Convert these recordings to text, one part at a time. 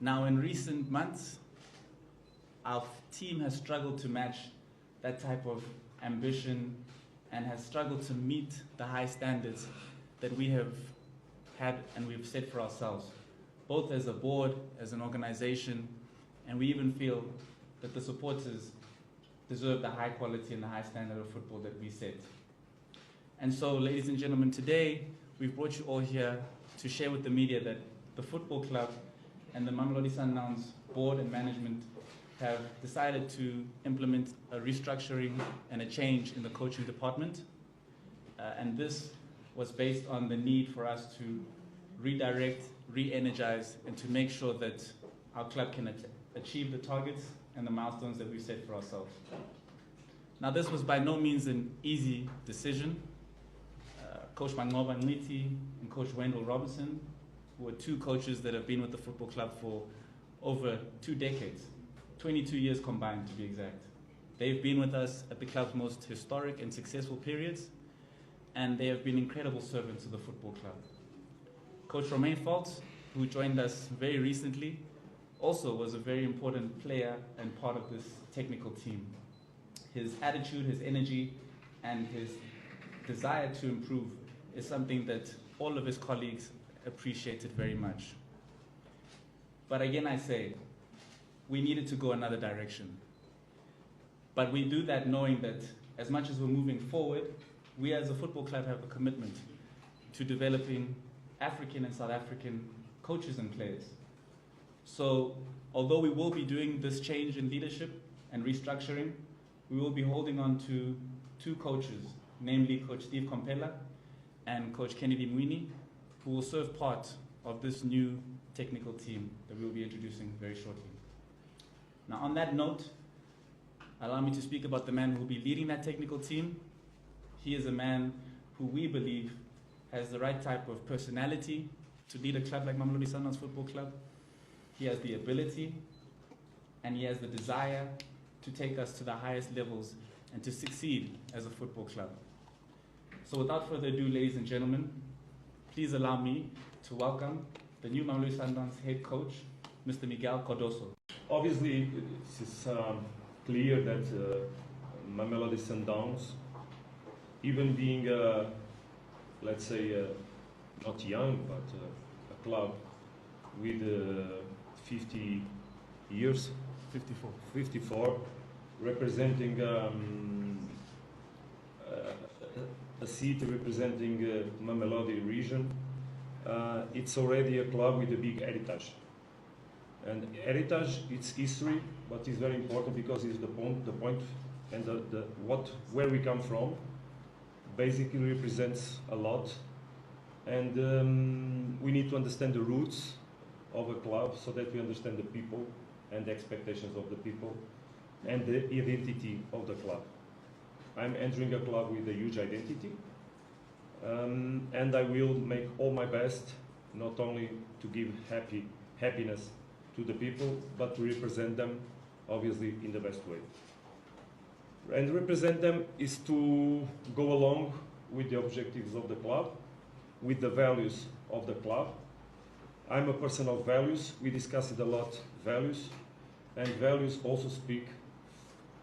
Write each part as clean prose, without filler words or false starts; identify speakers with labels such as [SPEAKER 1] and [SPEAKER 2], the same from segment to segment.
[SPEAKER 1] Now, in recent months, our team has struggled to match that type of ambition and has struggled to meet the high standards that we have had and we've set for ourselves, both as a board, as an organization, and we even feel that the supporters deserve the high quality and the high standard of football that we set. And so, ladies and gentlemen, today we've brought you all here to share with the media that the football club and the Mamelodi Sundowns board and management have decided to implement a restructuring and a change in the coaching department. And this was based on the need for us to redirect, re-energize, and to make sure that our club can achieve the targets and the milestones that we set for ourselves. Now, this was by no means an easy decision. Coach Mangoba Niti and Coach Wendell Robinson, who are two coaches that have been with the football club for over 2 decades, 22 years combined to be exact. They've been with us at the club's most historic and successful periods, and they have been incredible servants to the football club. Coach Romain Foltz, who joined us very recently, also was a very important player and part of this technical team. His attitude, his energy, and his desire to improve is something that all of his colleagues appreciated very much. But again, I say, we needed to go another direction. But we do that knowing that as much as we're moving forward, we as a football club have a commitment to developing African and South African coaches and players. So although we will be doing this change in leadership and restructuring, we will be holding on to 2 coaches, namely Coach Steve Kompela and Coach Kennedy Mwini, who will serve part of this new technical team that we will be introducing very shortly. Now, on that note, allow me to speak about the man who will be leading that technical team. He is a man who we believe has the right type of personality to lead a club like Mamelodi Sundowns Football Club. He has the ability and he has the desire to take us to the highest levels and to succeed as a football club. So without further ado, ladies and gentlemen, please allow me to welcome the new Mamelodi Sundowns head coach, Mr. Miguel Cardoso.
[SPEAKER 2] Obviously, it is clear that Mamelodi Sundowns, even being, let's say, not young, but a club with 50 years, 54, representing a city representing Mamelodi region. It's already a club with a big heritage. And heritage, it's history, but it's very important because it's the point and where we come from basically represents a lot. And we need to understand the roots of a club so that we understand the people and the expectations of the people and the identity of the club. I'm entering a club with a huge identity, and I will make all my best not only to give happiness to the people, but to represent them, obviously, in the best way. And represent them is to go along with the objectives of the club, with the values of the club. I'm a person of values. We discussed it a lot, values. And values also speak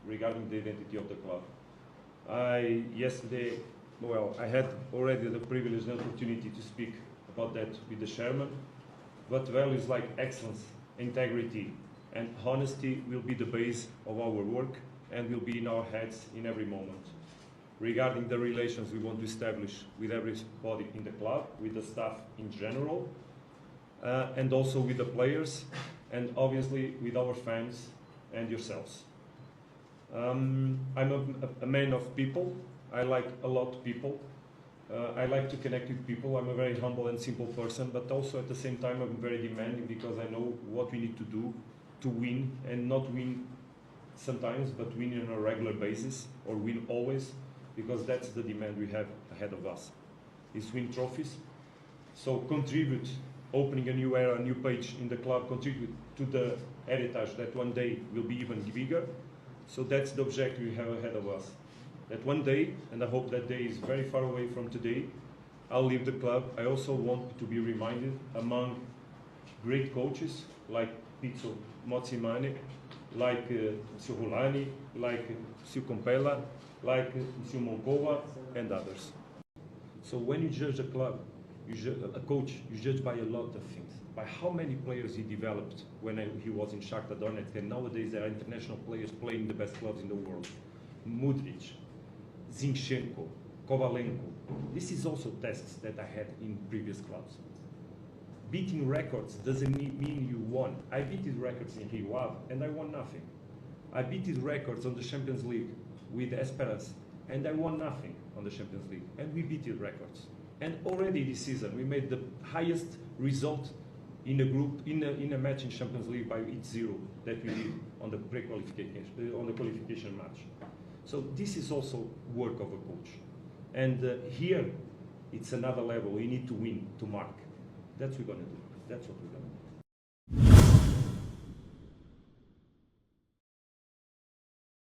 [SPEAKER 2] regarding the identity of the club. Yesterday, I had already the privilege and opportunity to speak about that with the chairman. But values like excellence, integrity, and honesty will be the base of our work and will be in our heads in every moment. Regarding the relations we want to establish with everybody in the club, with the staff in general, and also with the players, and obviously with our fans and yourselves. I'm a man of people. I like a lot of people. I like to connect with people. I'm a very humble and simple person, but also at the same time I'm very demanding because I know what we need to do to win, and not win sometimes, but win on a regular basis, or win always, because that's the demand we have ahead of us, is win trophies. So contribute, opening a new era, a new page in the club, contribute to the heritage that one day will be even bigger. So that's the objective we have ahead of us. That one day, and I hope that day is very far away from today, I'll leave the club. I also want to be reminded among great coaches like Pizzo Motsimane, like Mr. Rolani, like Mr. Compella, like Mr. Moncova, and others. So when you judge a club, a coach, you judge by a lot of things. By how many players he developed when he was in Shakhtar Donetsk, and nowadays there are international players playing the best clubs in the world. Mudryk, Zinchenko, Kovalenko. This is also tests that I had in previous clubs. Beating records doesn't mean you won. I beat his records in Rio Ave and I won nothing. I beat his records on the Champions League with Esperance and I won nothing on the Champions League. And we beat his records. And already this season we made the highest result in a group, in a match in Champions League by 8-0 that we did on the pre-qualification, on the qualification match. So this is also work of a coach. And here it's another level. We need to win to mark. That's what we're going to do. That's what we're going to do.